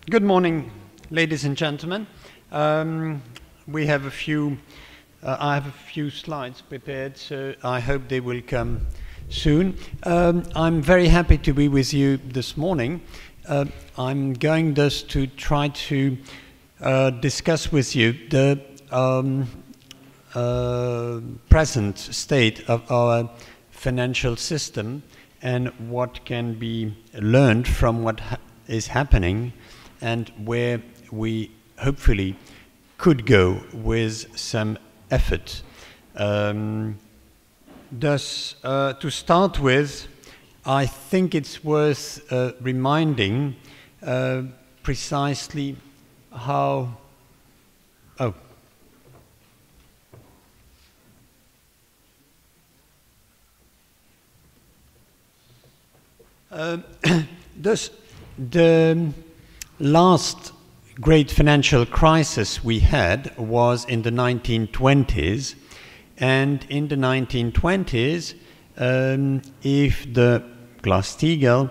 Good morning, ladies and gentlemen. We have a few, I have a few slides prepared, so I hope they will come soon. I'm very happy to be with you this morning. I'm going just to try to discuss with you the present state of our financial system and what can be learned from what is happening and where we hopefully could go with some effort. Thus, to start with, I think it's worth reminding precisely how... Thus, the last great financial crisis we had was in the 1920s, and in the 1920s, if the Glass-Steagall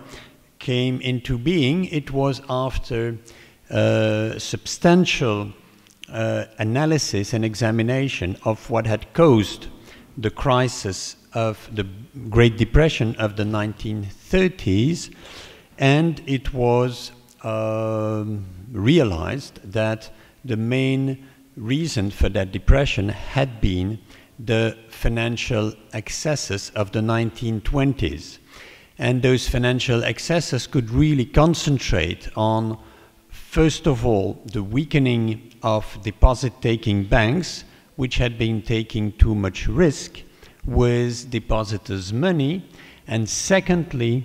came into being, it was after substantial analysis and examination of what had caused the crisis of the Great Depression of the 1930s, and it was realized that the main reason for that depression had been the financial excesses of the 1920s. And those financial excesses could really concentrate on, first of all, the weakening of deposit-taking banks, which had been taking too much risk with depositors' money, and secondly,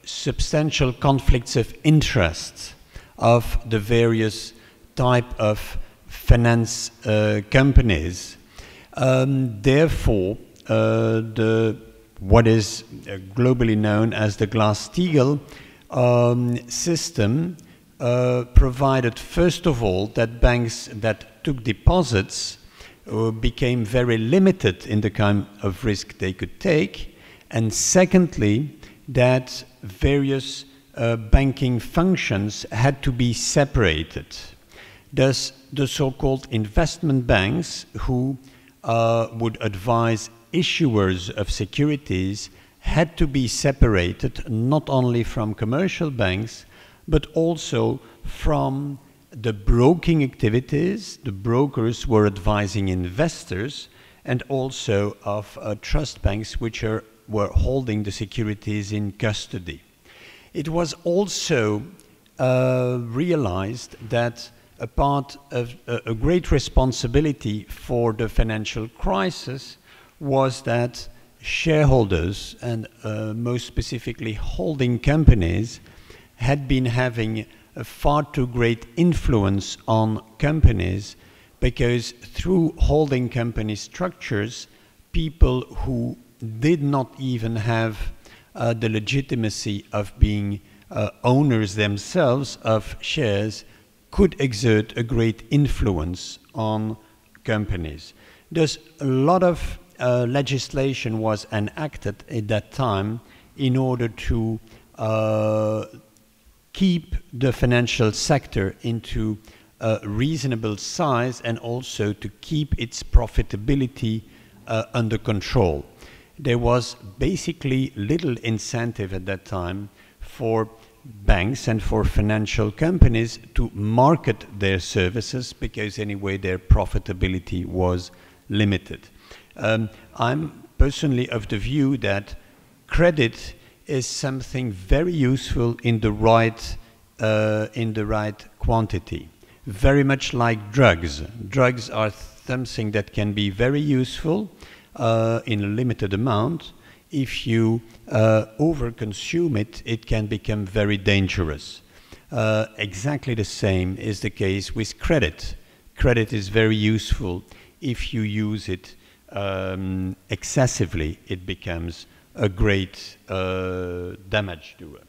substantial conflicts of interest of the various type of finance companies. Therefore, what is globally known as the Glass-Steagall system provided, first of all, that banks that took deposits became very limited in the kind of risk they could take, and secondly, that various banking functions had to be separated. Thus, the so-called investment banks who would advise issuers of securities had to be separated not only from commercial banks, but also from the broking activities. The brokers were advising investors, and also of trust banks which were holding the securities in custody. It was also realized that a part of a great responsibility for the financial crisis was that shareholders, and most specifically holding companies, had been having a far too great influence on companies, because through holding company structures, people who did not even have the legitimacy of being owners themselves of shares could exert a great influence on companies. Thus, a lot of legislation was enacted at that time in order to keep the financial sector into a reasonable size and also to keep its profitability under control. There was basically little incentive at that time for banks and for financial companies to market their services, because anyway their profitability was limited. I'm personally of the view that credit is something very useful in the right quantity. Very much like drugs. Drugs are something that can be very useful in a limited amount. If you overconsume it, it can become very dangerous. Exactly the same is the case with credit. Credit is very useful. If you use it excessively, it becomes a great damage doer.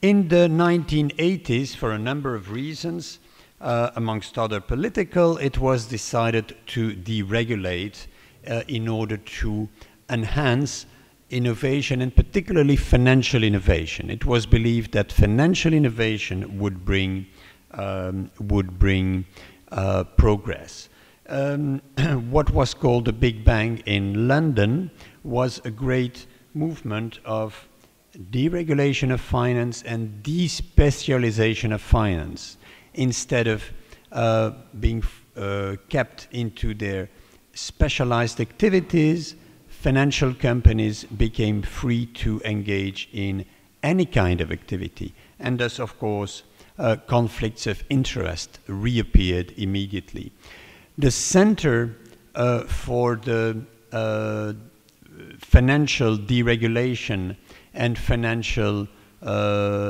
In the 1980s, for a number of reasons, amongst other political, it was decided to deregulate in order to enhance innovation, and particularly financial innovation. It was believed that financial innovation would bring progress. What was called the Big Bang in London was a great movement of deregulation of finance and despecialization of finance. Instead of being kept into their specialized activities, financial companies became free to engage in any kind of activity. And thus, of course, conflicts of interest reappeared immediately. The center for the financial deregulation and financial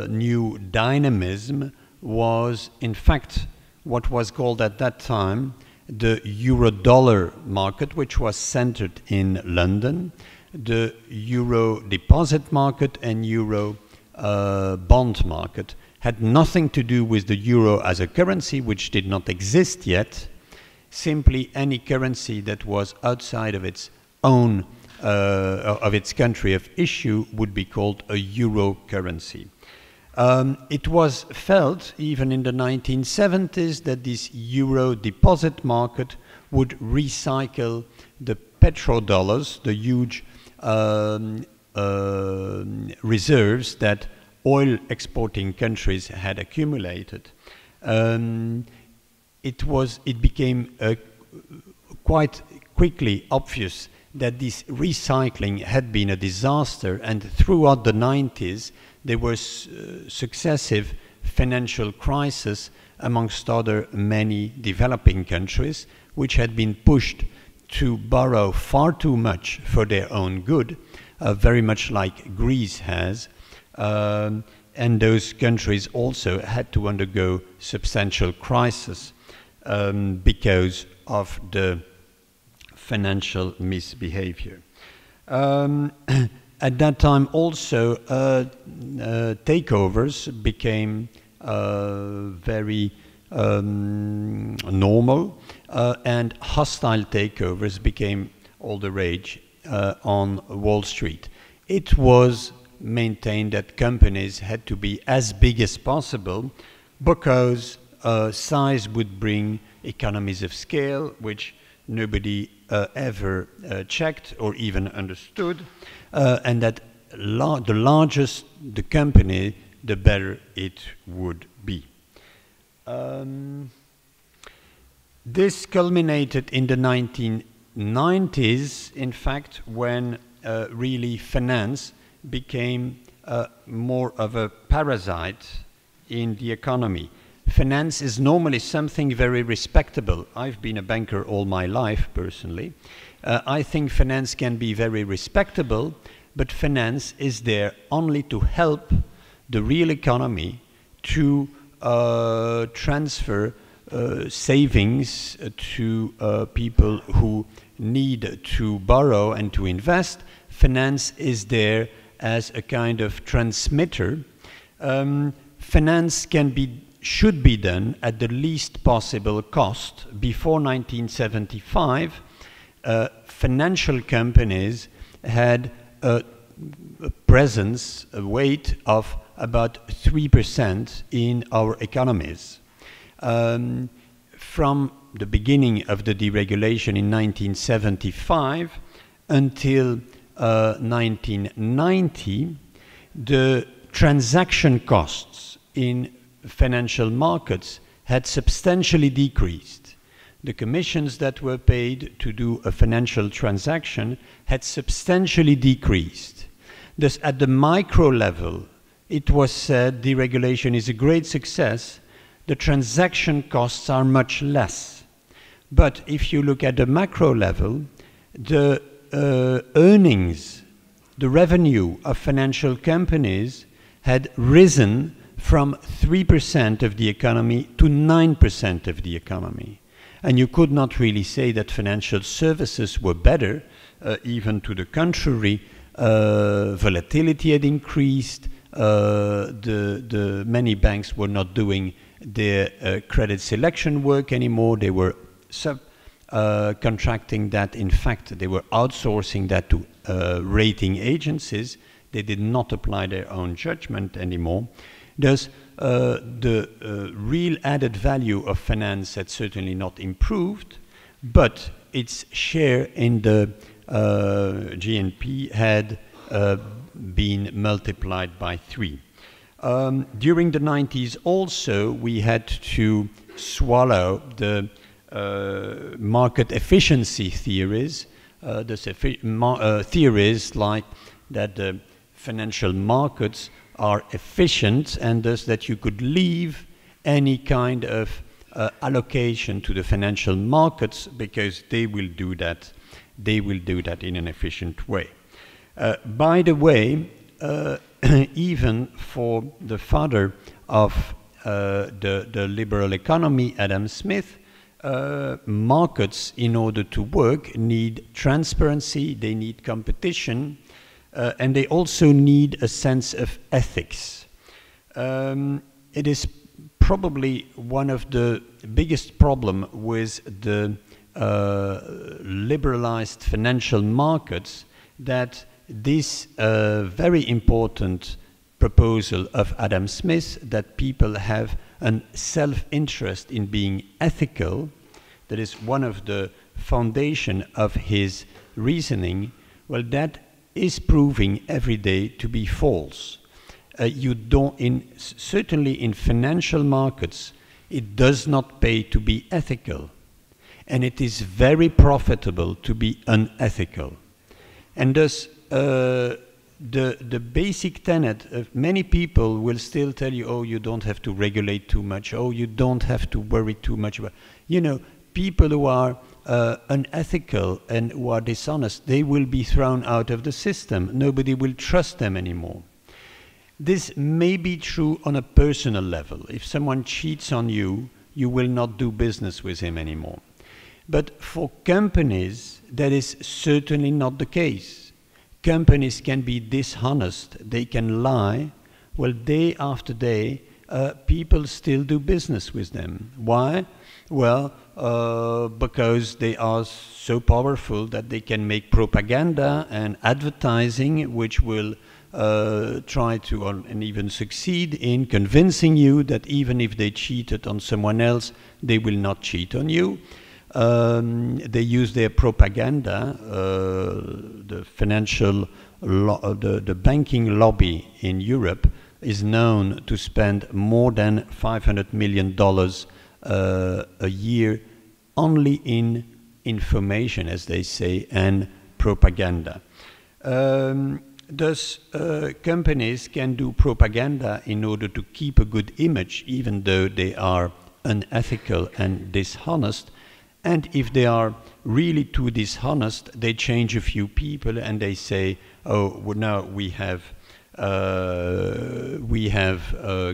new dynamism was, in fact, what was called at that time the euro-dollar market, which was centered in London, the euro deposit market and euro bond market. Had nothing to do with the euro as a currency, which did not exist yet. Simply any currency that was outside of its own, of its country of issue would be called a euro currency. It was felt, even in the 1970s, that this euro deposit market would recycle the petrodollars, the huge reserves that oil exporting countries had accumulated. It became quite quickly obvious that this recycling had been a disaster, and throughout the 90s there were successive financial crises, amongst other many developing countries, which had been pushed to borrow far too much for their own good, very much like Greece has. And those countries also had to undergo substantial crisis because of the financial misbehavior. At that time also takeovers became very normal, and hostile takeovers became all the rage on Wall Street. It was maintained that companies had to be as big as possible because size would bring economies of scale, which nobody ever checked or even understood, and that the largest the company, the better it would be. This culminated in the 1990s, in fact, when really finance became more of a parasite in the economy. Finance is normally something very respectable. I've been a banker all my life, personally. I think finance can be very respectable, but finance is there only to help the real economy to transfer savings to people who need to borrow and to invest. Finance is there as a kind of transmitter. Finance should be done at the least possible cost. Before 1975, financial companies had a presence, a weight of about 3% in our economies. From the beginning of the deregulation in 1975 until 1990, the transaction costs in financial markets had substantially decreased. The commissions that were paid to do a financial transaction had substantially decreased. Thus, at the micro level, it was said deregulation is a great success. The transaction costs are much less. But if you look at the macro level, the earnings, the revenue of financial companies had risen from 3% of the economy to 9% of the economy. And you could not really say that financial services were better, even to the contrary. Volatility had increased, the many banks were not doing their credit selection work anymore. They were contracting that. In fact, they were outsourcing that to rating agencies. They did not apply their own judgment anymore. Thus, the real added value of finance had certainly not improved, but its share in the GNP had been multiplied by 3. During the 90s also, we had to swallow the market efficiency theories, theories like that the financial markets are efficient, and thus that you could leave any kind of allocation to the financial markets because they will do that. They will do that in an efficient way. By the way, even for the father of the liberal economy, Adam Smith, markets, in order to work, need transparency, they need competition, and they also need a sense of ethics. It is probably one of the biggest problems with the liberalized financial markets, that this very important proposal of Adam Smith, that people have a self-interest in being ethical, that is one of the foundation of his reasoning, well, that is proving every day to be false. You don't, certainly in financial markets, it does not pay to be ethical, and it is very profitable to be unethical. And thus, the basic tenet of many people will still tell you, oh, you don't have to regulate too much, oh, you don't have to worry too much about, you know, people who are unethical and who are dishonest, they will be thrown out of the system. Nobody will trust them anymore. This may be true on a personal level. If someone cheats on you, you will not do business with him anymore. But for companies, that is certainly not the case. Companies can be dishonest, they can lie. Well, day after day, people still do business with them. Why? Well, because they are so powerful that they can make propaganda and advertising which will try to and even succeed in convincing you that even if they cheated on someone else, they will not cheat on you. They use their propaganda, the financial, the banking lobby in Europe is known to spend more than $500 million a year only in information, as they say, and propaganda. Thus, companies can do propaganda in order to keep a good image, even though they are unethical and dishonest. And if they are really too dishonest, they change a few people and they say, oh, well, now we have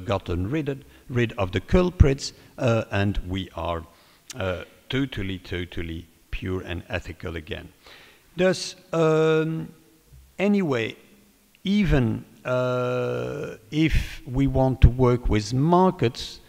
gotten rid of the culprits and we are totally pure and ethical again. Thus, anyway, even if we want to work with markets,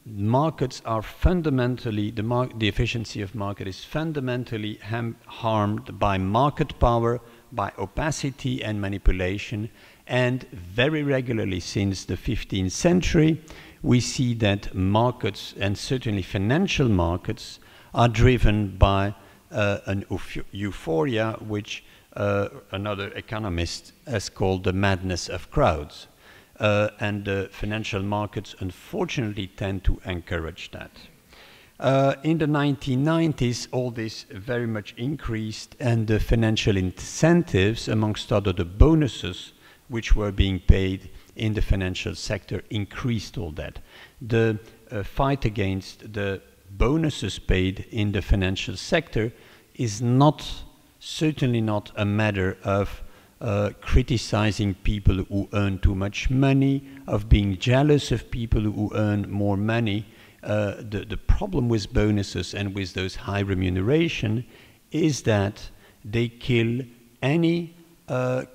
markets are fundamentally, the efficiency of market is fundamentally harmed by market power, by opacity and manipulation, and very regularly since the 15th century, we see that markets, and certainly financial markets, are driven by an euphoria which another economist has called the madness of crowds. And the financial markets unfortunately tend to encourage that. In the 1990s, all this very much increased, and the financial incentives, amongst other the bonuses which were being paid in the financial sector, increased all that. The fight against the bonuses paid in the financial sector is certainly not a matter of criticizing people who earn too much money, of being jealous of people who earn more money. The problem with bonuses and with those high remuneration is that they kill any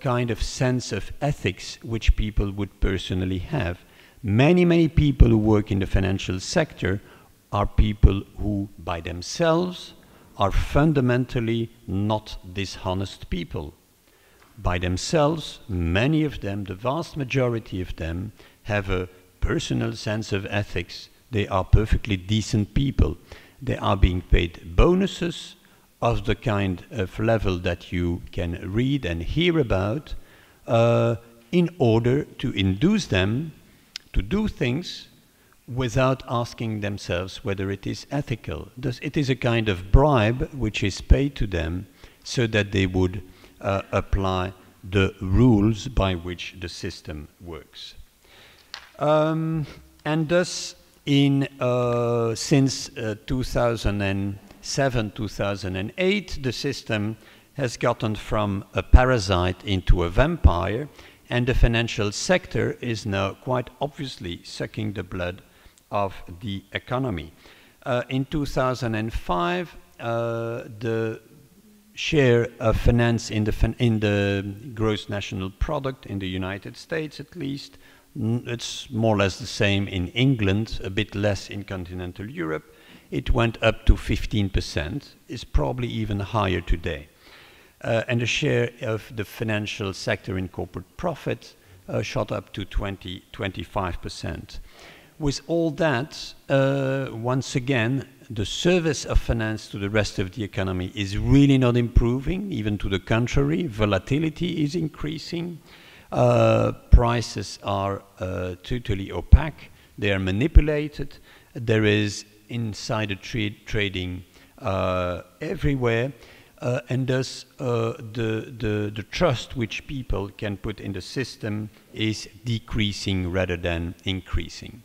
kind of sense of ethics which people would personally have. Many people who work in the financial sector are people who by themselves are fundamentally not dishonest people. by themselves, many of them, the vast majority of them, have a personal sense of ethics. They are perfectly decent people. They are being paid bonuses of the kind of level that you can read and hear about in order to induce them to do things without asking themselves whether it is ethical. Thus, it is a kind of bribe which is paid to them so that they would apply the rules by which the system works. And thus, since 2007, 2008, the system has gotten from a parasite into a vampire, and the financial sector is now quite obviously sucking the blood of the economy. In 2005, the share of finance in the gross national product in the United States, at least, it's more or less the same in England, a bit less in continental Europe. It went up to 15%, is probably even higher today. And the share of the financial sector in corporate profit shot up to 25%. With all that, once again, the service of finance to the rest of the economy is really not improving, even to the contrary. Volatility is increasing. Prices are totally opaque. They are manipulated. There is insider trading everywhere. And thus the trust which people can put in the system is decreasing rather than increasing.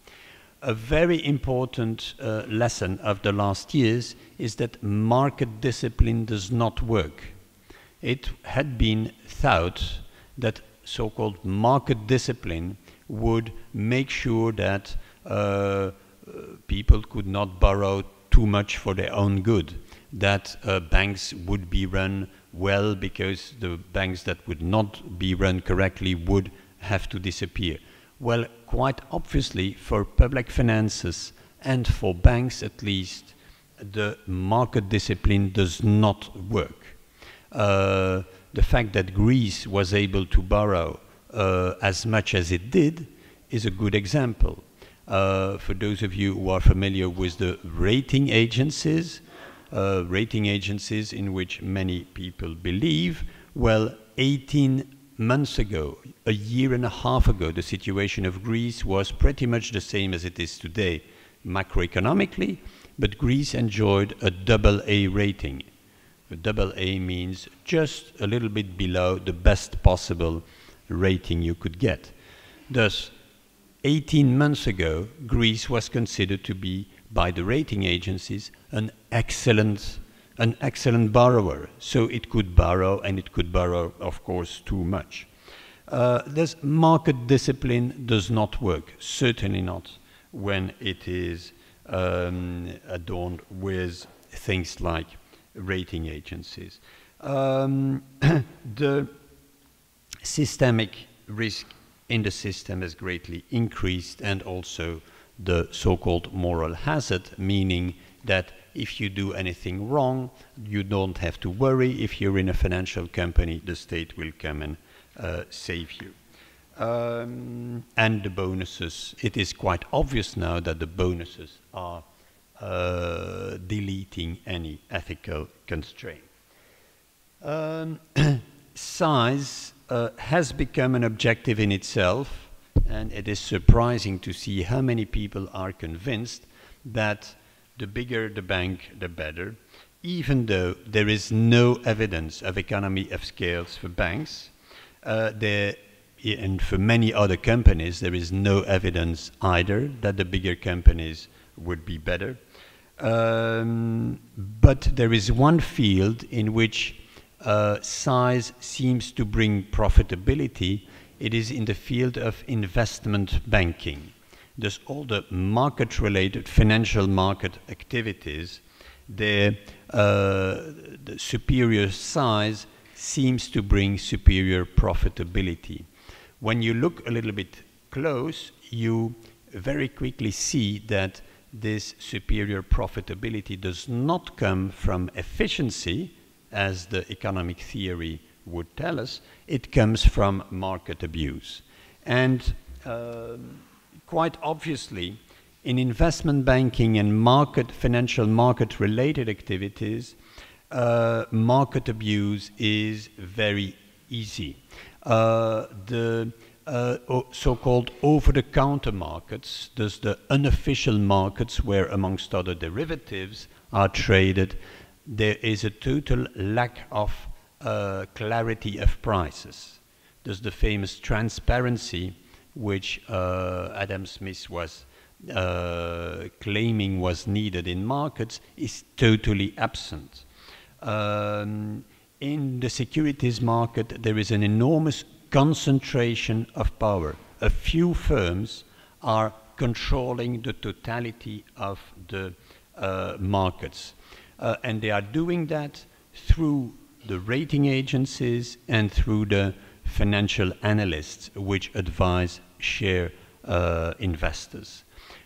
A very important lesson of the last years is that market discipline does not work. It had been thought that so-called market discipline would make sure that people could not borrow too much for their own good, that banks would be run well because the banks that would not be run correctly would have to disappear. Well, quite obviously, for public finances and for banks at least, the market discipline does not work. The fact that Greece was able to borrow as much as it did is a good example. For those of you who are familiar with the rating agencies in which many people believe, well, 18 months ago, a year and a half ago, the situation of Greece was pretty much the same as it is today, macroeconomically, but Greece enjoyed a AA rating. A AA means just a little bit below the best possible rating you could get. Thus, 18 months ago, Greece was considered to be, by the rating agencies, an excellent borrower. So it could borrow, and it could borrow, of course, too much. This market discipline does not work, certainly not when it is adorned with things like rating agencies. The systemic risk in the system has greatly increased, and also the so-called moral hazard, meaning that if you do anything wrong, you don't have to worry. If you're in a financial company, the state will come and save you. And the bonuses, it is quite obvious now that the bonuses are deleting any ethical constraint. Size has become an objective in itself, and it is surprising to see how many people are convinced that the bigger the bank, the better, even though there is no evidence of economy of scales for banks. And for many other companies, there is no evidence either that the bigger companies would be better. But there is one field in which size seems to bring profitability. It is in the field of investment banking. Thus, all the market-related financial market activities, the superior size seems to bring superior profitability. When you look a little bit close, you very quickly see that this superior profitability does not come from efficiency, as the economic theory would tell us, it comes from market abuse. And quite obviously, in investment banking and financial market-related activities, market abuse is very easy. The so-called over-the-counter markets, thus the unofficial markets where, amongst other derivatives, are traded, there is a total lack of clarity of prices. Thus the famous transparency which Adam Smith was claiming was needed in markets is totally absent. In the securities market, there is an enormous concentration of power. A few firms are controlling the totality of the markets. And they are doing that through the rating agencies and through the financial analysts which advise share investors.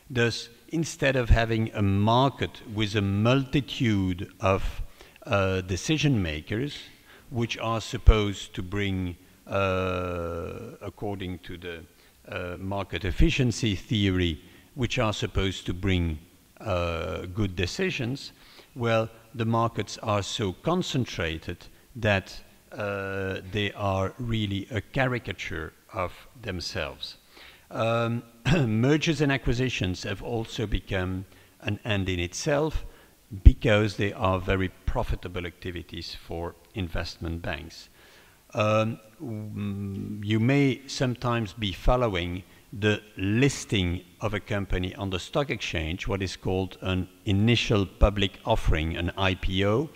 Thus, instead of having a market with a multitude of decision makers which are supposed to bring, according to the market efficiency theory, which are supposed to bring good decisions, well, the markets are so concentrated that they are really a caricature of themselves. Mergers and acquisitions have also become an end in itself because they are very profitable activities for investment banks. You may sometimes be following the listing of a company on the stock exchange, what is called an initial public offering, an IPO,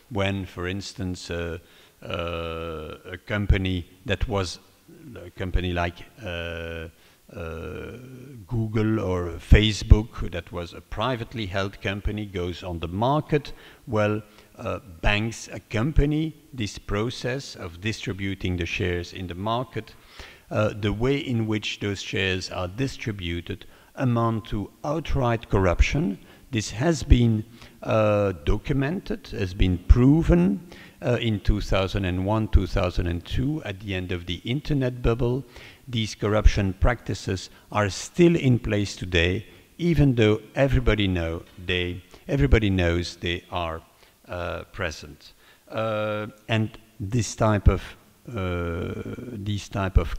when, for instance, a company that was a company like Google or Facebook, that was a privately held company, goes on the market. Well, banks accompany this process of distributing the shares in the market. The way in which those shares are distributed amount to outright corruption. This has been documented, has been proven in 2001, 2002, at the end of the internet bubble. These corruption practices are still in place today, even though everybody knows they are present. And these type of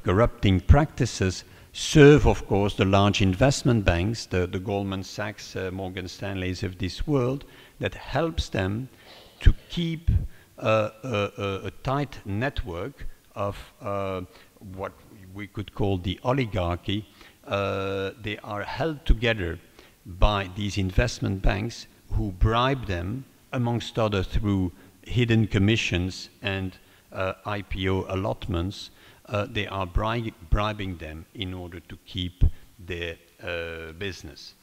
corrupting practices serve, of course, the large investment banks, the Goldman Sachs, Morgan Stanleys of this world, that helps them to keep a tight network of what we could call the oligarchy. They are held together by these investment banks who bribe them, amongst others, through hidden commissions and IPO allotments. They are bribing them in order to keep their business.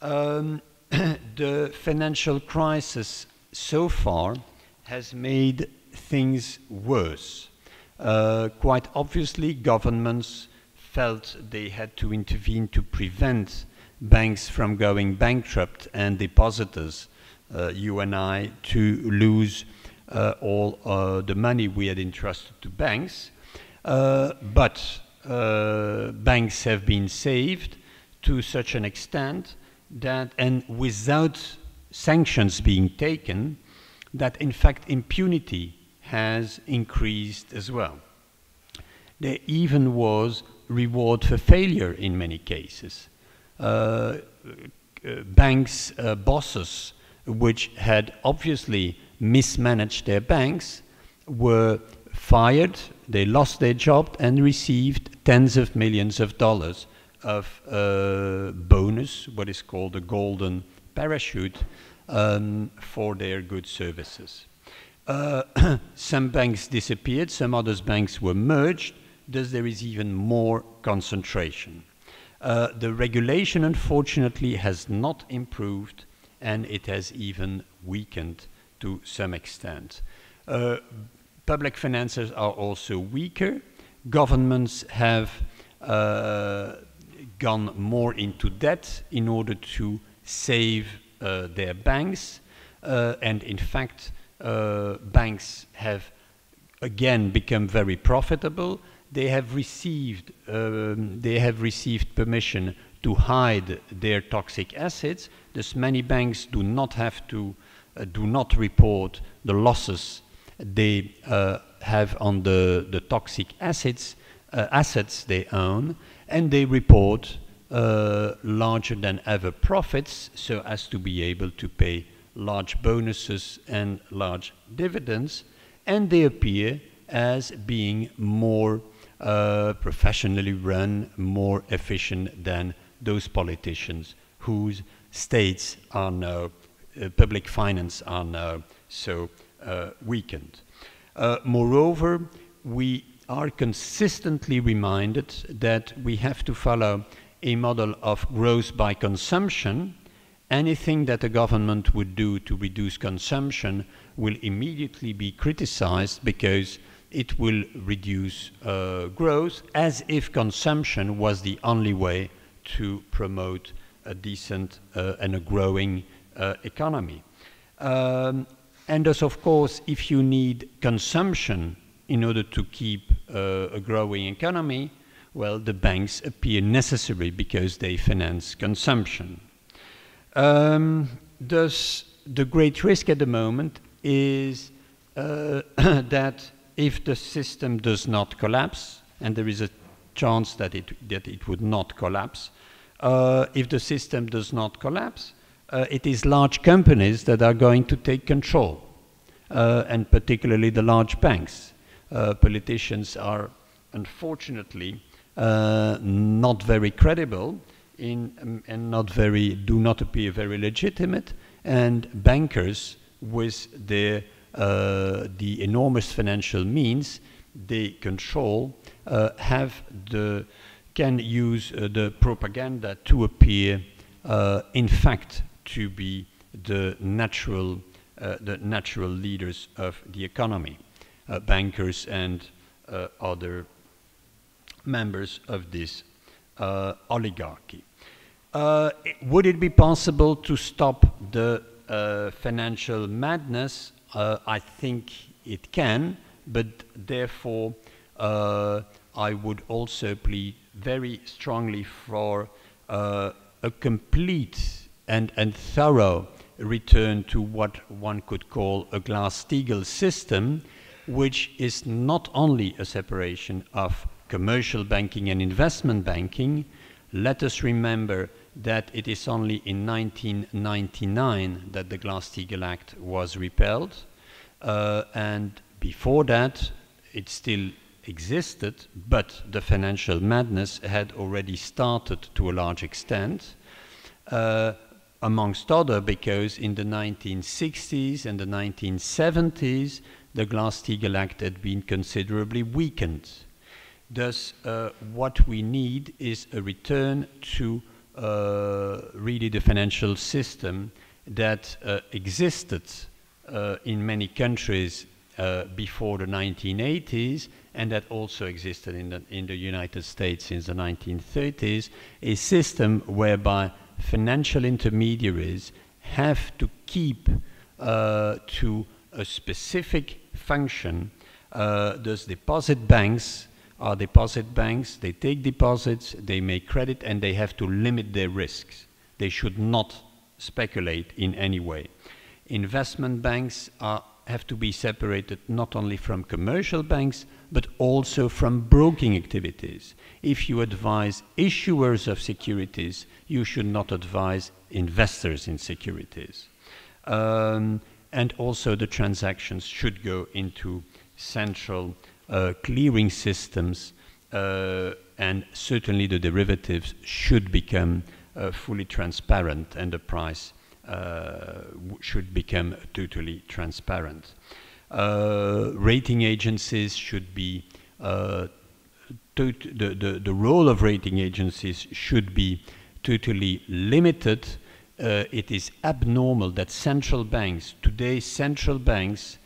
The financial crisis so far has made things worse. Quite obviously, governments felt they had to intervene to prevent banks from going bankrupt and depositors, you and I, to lose all the money we had entrusted to banks. But banks have been saved to such an extent that, and without sanctions being taken, that in fact impunity has increased as well. There even was reward for failure in many cases. Banks' bosses, which had obviously mismanaged their banks, were fired, they lost their job and received tens of millions of dollars of bonus, what is called a golden parachute, for their good services. Some banks disappeared, some other banks were merged, thus there is even more concentration. The regulation, unfortunately, has not improved, and it has even weakened to some extent. Public finances are also weaker. Governments have gone more into debt in order to save their banks, and in fact banks have again become very profitable. They have received permission to hide their toxic assets. Thus, many banks do not have to do not report the losses they have on the toxic assets they own, and they report larger than ever profits, so as to be able to pay large bonuses and large dividends, and they appear as being more professionally run, more efficient than those politicians whose states are now, public finance are now so weakened. Moreover, we are consistently reminded that we have to follow a model of growth by consumption. Anything that a government would do to reduce consumption will immediately be criticized because it will reduce growth, as if consumption was the only way to promote a decent and a growing economy. And thus, of course, if you need consumption in order to keep a growing economy, well, the banks appear necessary because they finance consumption. Thus, the great risk at the moment is that if the system does not collapse, and there is a chance that it would not collapse, if the system does not collapse, it is large companies that are going to take control, and particularly the large banks. Politicians are unfortunately not very credible and do not appear very legitimate, and bankers with their the enormous financial means they control can use the propaganda to appear in fact to be the natural leaders of the economy, bankers and other members of this oligarchy. Would it be possible to stop the financial madness? I think it can, but therefore I would also plead very strongly for a complete and thorough return to what one could call a Glass-Steagall system, which is not only a separation of commercial banking and investment banking. Let us remember that it is only in 1999 that the Glass-Steagall Act was repealed, and before that it still existed, but the financial madness had already started to a large extent, amongst other because in the 1960s and the 1970s the Glass-Steagall Act had been considerably weakened. Thus, what we need is a return to really the financial system that existed in many countries before the 1980s, and that also existed in the United States since the 1930s, a system whereby financial intermediaries have to keep to a specific function. Thus, deposit banks are deposit banks. They take deposits, they make credit, and they have to limit their risks. They should not speculate in any way. Investment banks have to be separated not only from commercial banks, but also from broking activities. If you advise issuers of securities, you should not advise investors in securities. And also the transactions should go into central clearing systems, and certainly the derivatives should become fully transparent, and the price should become totally transparent. Rating agencies should be, the role of rating agencies should be totally limited. It is abnormal that central banks, today central banks,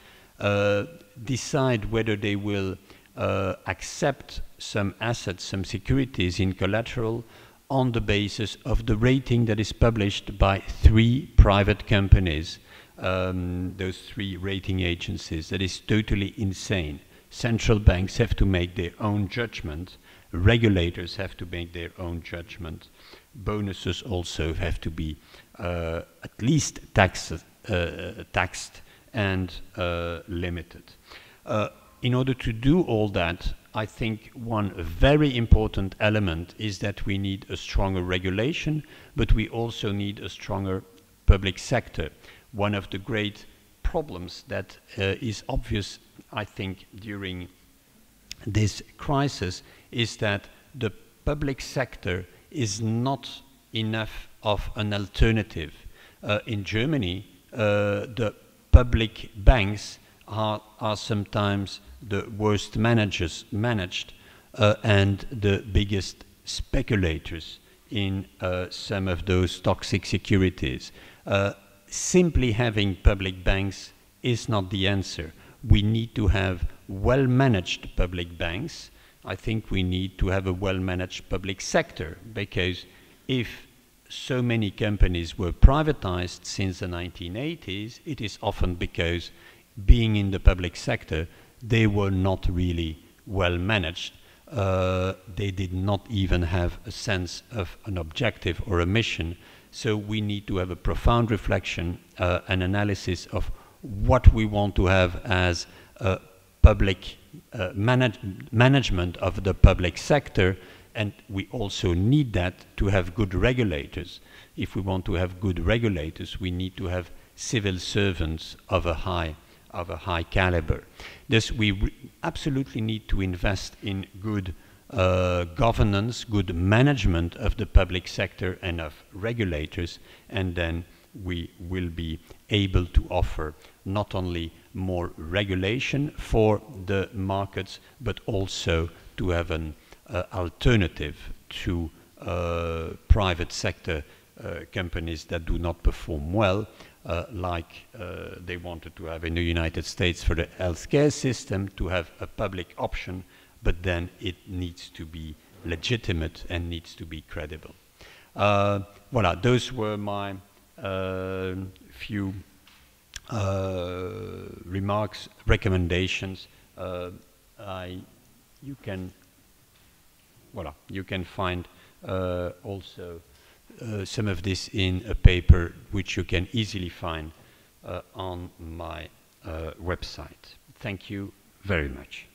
decide whether they will accept some assets, some securities in collateral on the basis of the rating that is published by 3 private companies, those 3 rating agencies. That is totally insane. Central banks have to make their own judgment. Regulators have to make their own judgment. Bonuses also have to be at least taxed and limited. In order to do all that, I think one very important element is that we need a stronger regulation, but we also need a stronger public sector. One of the great problems that is obvious, I think, during this crisis is that the public sector is not enough of an alternative. In Germany, the public banks are sometimes the worst managed and the biggest speculators in some of those toxic securities. Simply having public banks is not the answer. We need to have well-managed public banks. I think we need to have a well-managed public sector, because if so many companies were privatized since the 1980s, it is often because, being in the public sector, they were not really well managed. They did not even have a sense of an objective or a mission. So we need to have a profound reflection, an analysis of what we want to have as a public management of the public sector, and we also need that to have good regulators. If we want to have good regulators, we need to have civil servants of a high caliber. Thus, we absolutely need to invest in good governance, good management of the public sector and of regulators, and then we will be able to offer not only more regulation for the markets, but also to have an alternative to private sector companies that do not perform well, like they wanted to have in the United States for the healthcare system, to have a public option, but then it needs to be legitimate and needs to be credible. Voilà, those were my few remarks, recommendations. You can find also some of this in a paper which you can easily find on my website. Thank you very much.